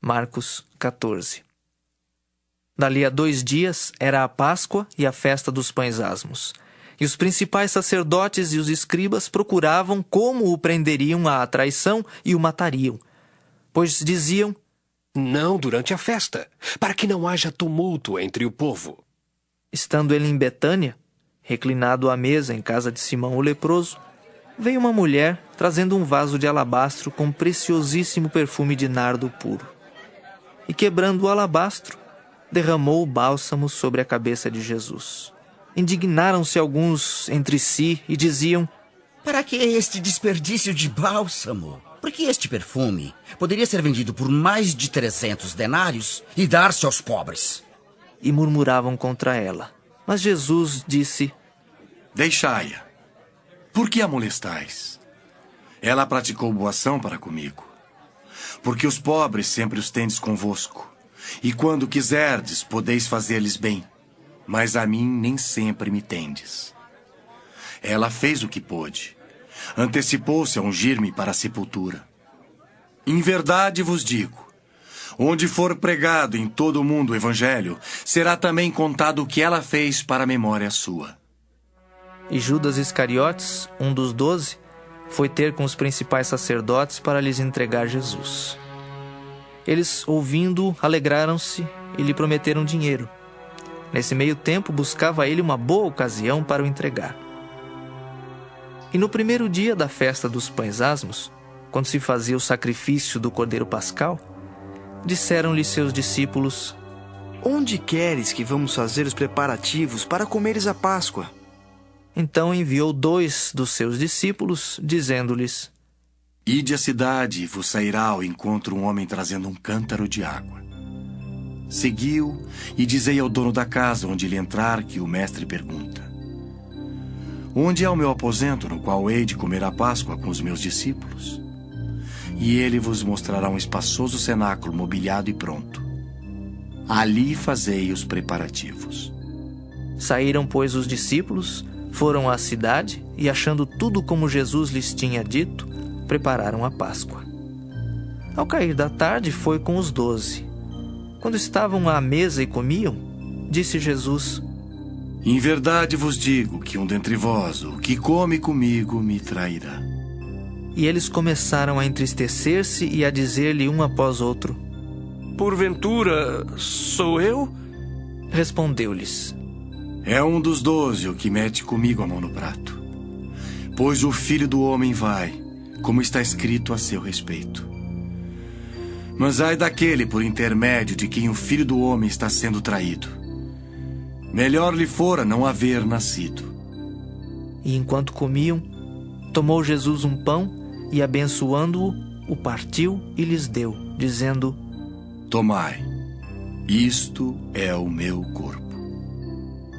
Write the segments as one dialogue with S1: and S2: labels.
S1: Marcos 14. Dali a 2 dias era a Páscoa e a festa dos pães asmos. E os principais sacerdotes e os escribas procuravam como o prenderiam à traição e o matariam. Pois diziam:
S2: não durante a festa, para que não haja tumulto entre o povo.
S1: Estando ele em Betânia, reclinado à mesa em casa de Simão o leproso, veio uma mulher trazendo um vaso de alabastro com preciosíssimo perfume de nardo puro. E quebrando o alabastro, derramou o bálsamo sobre a cabeça de Jesus. Indignaram-se alguns entre si e diziam:
S3: para que este desperdício de bálsamo? Porque este perfume poderia ser vendido por mais de 300 denários e dar-se aos pobres.
S1: E murmuravam contra ela. Mas Jesus disse:
S4: deixai-a. Por que a molestais? Ela praticou boa ação para comigo. Porque os pobres sempre os tendes convosco, e quando quiserdes, podeis fazer-lhes bem, mas a mim nem sempre me tendes. Ela fez o que pôde. Antecipou-se a ungir-me para a sepultura. Em verdade vos digo, onde for pregado em todo o mundo o evangelho, será também contado o que ela fez para a memória sua.
S1: E Judas Iscariotes, um dos 12, foi ter com os principais sacerdotes para lhes entregar Jesus. Eles, ouvindo-o, alegraram-se e lhe prometeram dinheiro. Nesse meio tempo, buscava ele uma boa ocasião para o entregar. E no primeiro dia da festa dos pães asmos, quando se fazia o sacrifício do cordeiro pascal, disseram-lhe seus discípulos:
S5: onde queres que vamos fazer os preparativos para comeres a Páscoa?
S1: Então enviou 2 dos seus discípulos, dizendo-lhes:
S4: ide à cidade e vos sairá ao encontro um homem trazendo um cântaro de água. Segui-o e dizei ao dono da casa onde ele entrar que o mestre pergunta: onde é o meu aposento no qual hei de comer a Páscoa com os meus discípulos? E ele vos mostrará um espaçoso cenáculo mobiliado e pronto. Ali fazei os preparativos.
S1: Saíram, pois, os discípulos, foram à cidade e, achando tudo como Jesus lhes tinha dito, prepararam a Páscoa. Ao cair da tarde, foi com os 12. Quando estavam à mesa e comiam, disse Jesus:
S4: em verdade vos digo que um dentre vós, o que come comigo, me trairá.
S1: E eles começaram a entristecer-se e a dizer-lhe um após outro:
S2: porventura, sou eu?
S1: Respondeu-lhes:
S4: é um dos 12 o que mete comigo a mão no prato. Pois o Filho do Homem vai, como está escrito a seu respeito. Mas ai daquele por intermédio de quem o Filho do Homem está sendo traído. Melhor lhe fora não haver nascido.
S1: E enquanto comiam, tomou Jesus um pão e, abençoando-o, o partiu e lhes deu, dizendo:
S4: tomai, isto é o meu corpo.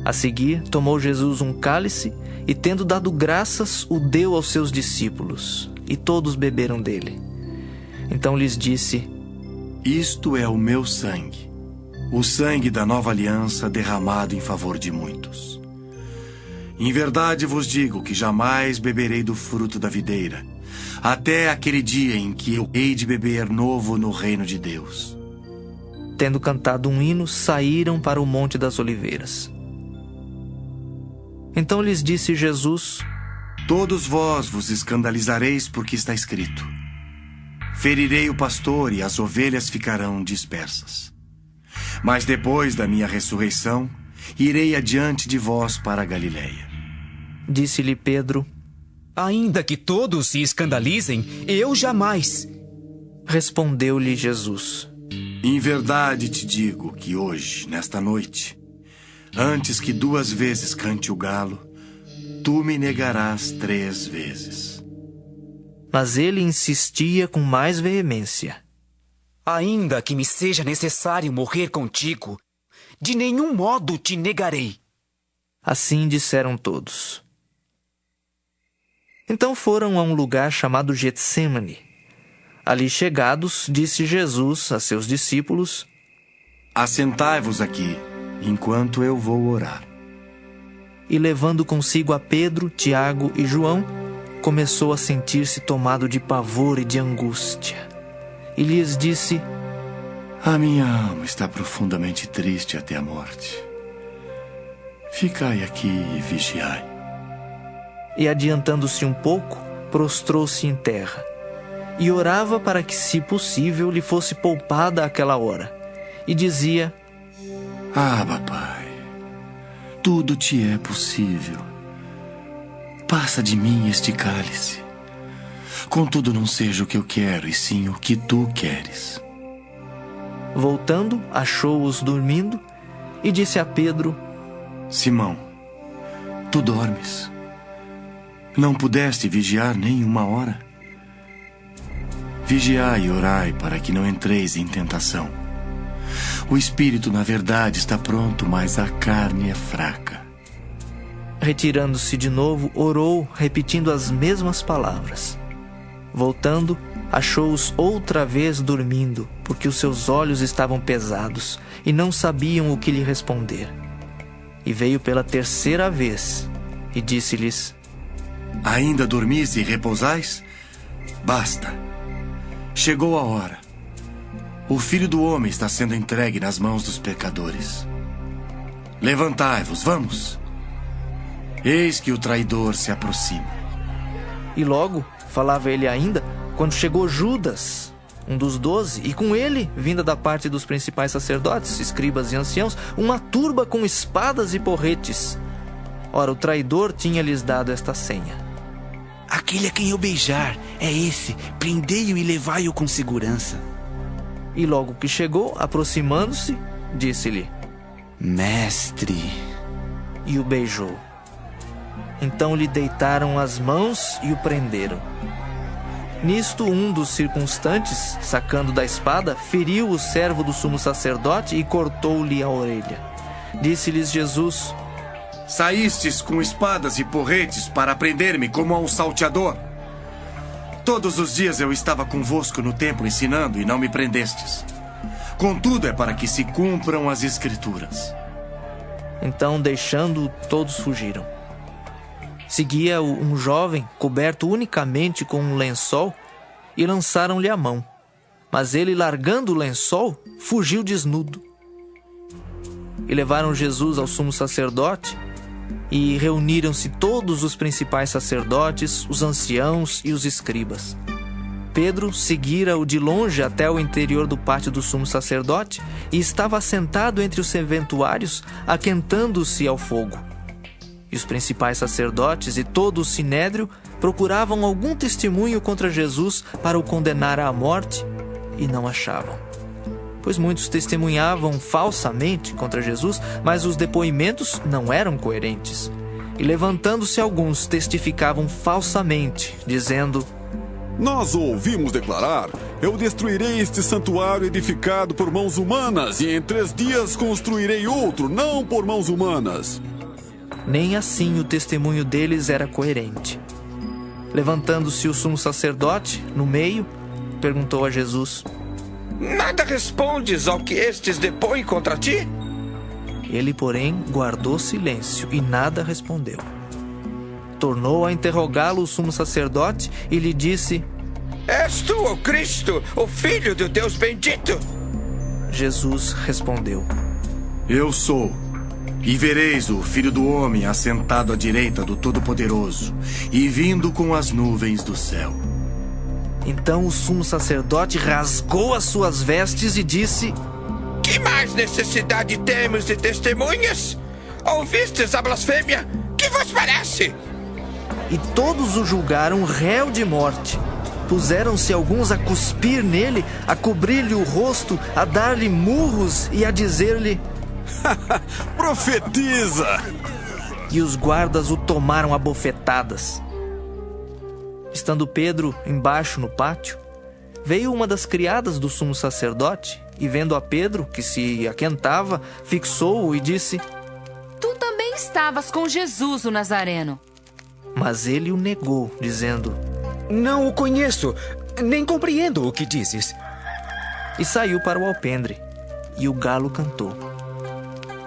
S1: A seguir, tomou Jesus um cálice e, tendo dado graças, o deu aos seus discípulos, e todos beberam dele. Então lhes disse:
S4: isto é o meu sangue, o sangue da nova aliança derramado em favor de muitos. Em verdade vos digo que jamais beberei do fruto da videira, até aquele dia em que eu hei de beber novo no reino de Deus.
S1: Tendo cantado um hino, saíram para o Monte das Oliveiras. Então lhes disse Jesus:
S4: todos vós vos escandalizareis porque está escrito: ferirei o pastor e as ovelhas ficarão dispersas. Mas depois da minha ressurreição, irei adiante de vós para a Galileia.
S1: Disse-lhe Pedro:
S6: ainda que todos se escandalizem, eu jamais.
S1: Respondeu-lhe Jesus:
S4: em verdade te digo que hoje, nesta noite, antes que 2 vezes cante o galo, tu me negarás 3 vezes.
S1: Mas ele insistia com mais veemência:
S6: ainda que me seja necessário morrer contigo, de nenhum modo te negarei.
S1: Assim disseram todos. Então foram a um lugar chamado Getsêmani. Ali chegados, disse Jesus a seus discípulos:
S4: assentai-vos aqui, enquanto eu vou orar.
S1: E levando consigo a Pedro, Tiago e João, começou a sentir-se tomado de pavor e de angústia. E lhes disse:
S4: A minha alma está profundamente triste até a morte. Ficai aqui e vigiai.
S1: E adiantando-se um pouco, prostrou-se em terra e orava para que, se possível, lhe fosse poupada aquela hora. E dizia:
S4: Abba, Pai, tudo te é possível. Passa de mim este cálice. Contudo, não seja o que eu quero, e sim o que tu queres.
S1: Voltando, achou-os dormindo e disse a Pedro:
S4: Simão, tu dormes? Não pudeste vigiar nem uma hora? Vigiai e orai para que não entreis em tentação. O espírito, na verdade, está pronto, mas a carne é fraca.
S1: Retirando-se de novo, orou, repetindo as mesmas palavras. Voltando, achou-os outra vez dormindo, porque os seus olhos estavam pesados e não sabiam o que lhe responder. E veio pela terceira vez e disse-lhes:
S4: Ainda dormis e repousais? Basta. Chegou a hora. O Filho do Homem está sendo entregue nas mãos dos pecadores. Levantai-vos, vamos. Eis que o traidor se aproxima.
S1: E logo, falava ele ainda, quando chegou Judas, um dos 12, e com ele, vinda da parte dos principais sacerdotes, escribas e anciãos, uma turba com espadas e porretes. Ora, o traidor tinha-lhes dado esta senha:
S6: Aquele a quem eu beijar é esse. Prendei-o e levai-o com segurança.
S1: E logo que chegou, aproximando-se, disse-lhe:
S6: Mestre.
S1: E o beijou. Então lhe deitaram as mãos e o prenderam. Nisto, um dos circunstantes, sacando da espada, feriu o servo do sumo sacerdote e cortou-lhe a orelha. Disse-lhes Jesus:
S4: Saístes com espadas e porretes para prender-me como a um salteador. Todos os dias eu estava convosco no templo ensinando e não me prendestes. Contudo, é para que se cumpram as Escrituras.
S1: Então, deixando-o, todos fugiram. Seguia-o um jovem, coberto unicamente com um lençol, e lançaram-lhe a mão. Mas ele, largando o lençol, fugiu desnudo. E levaram Jesus ao sumo sacerdote, e reuniram-se todos os principais sacerdotes, os anciãos e os escribas. Pedro seguira-o de longe até o interior do pátio do sumo sacerdote e estava assentado entre os serventuários, aquentando-se ao fogo. E os principais sacerdotes e todo o sinédrio procuravam algum testemunho contra Jesus para o condenar à morte e não achavam. Pois muitos testemunhavam falsamente contra Jesus, mas os depoimentos não eram coerentes. E levantando-se alguns, testificavam falsamente, dizendo:
S7: Nós o ouvimos declarar: Eu destruirei este santuário edificado por mãos humanas, e em 3 dias construirei outro, não por mãos humanas.
S1: Nem assim o testemunho deles era coerente. Levantando-se o sumo sacerdote, no meio, perguntou a Jesus:
S8: Nada respondes ao que estes depõem contra ti?
S1: Ele, porém, guardou silêncio e nada respondeu. Tornou a interrogá-lo o sumo sacerdote e lhe disse:
S8: És tu o Cristo, o Filho do Deus bendito?
S1: Jesus respondeu:
S4: Eu sou. E vereis o Filho do Homem assentado à direita do Todo-Poderoso e vindo com as nuvens do céu.
S1: Então o sumo sacerdote rasgou as suas vestes e disse:
S8: Que mais necessidade temos de testemunhas? Ouvistes a blasfêmia? Que vos parece?
S1: E todos o julgaram réu de morte. Puseram-se alguns a cuspir nele, a cobrir-lhe o rosto, a dar-lhe murros e a dizer-lhe:
S7: Profetiza!
S1: E os guardas o tomaram a bofetadas. Estando Pedro embaixo no pátio, veio uma das criadas do sumo sacerdote e, vendo a Pedro, que se aquentava, fixou-o e disse:
S9: Tu também estavas com Jesus, o Nazareno.
S1: Mas ele o negou, dizendo:
S6: Não o conheço, nem compreendo o que dizes.
S1: E saiu para o alpendre, e o galo cantou.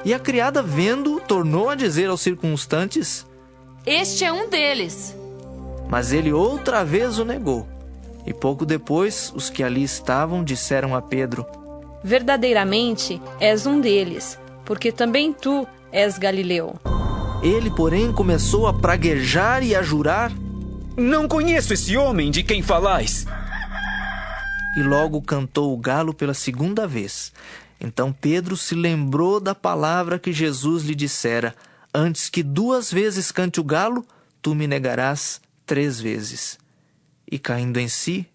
S1: E a criada, vendo-o, tornou a dizer aos circunstantes:
S9: Este é um deles.
S1: Mas ele outra vez o negou. E pouco depois, os que ali estavam disseram a Pedro:
S10: verdadeiramente és um deles, porque também tu és Galileu.
S1: Ele, porém, começou a praguejar e a jurar.
S6: Não conheço esse homem de quem falais.
S1: E logo cantou o galo pela segunda vez. Então Pedro se lembrou da palavra que Jesus lhe dissera: antes que 2 vezes cante o galo, tu me negarás 3 vezes. E caindo em si,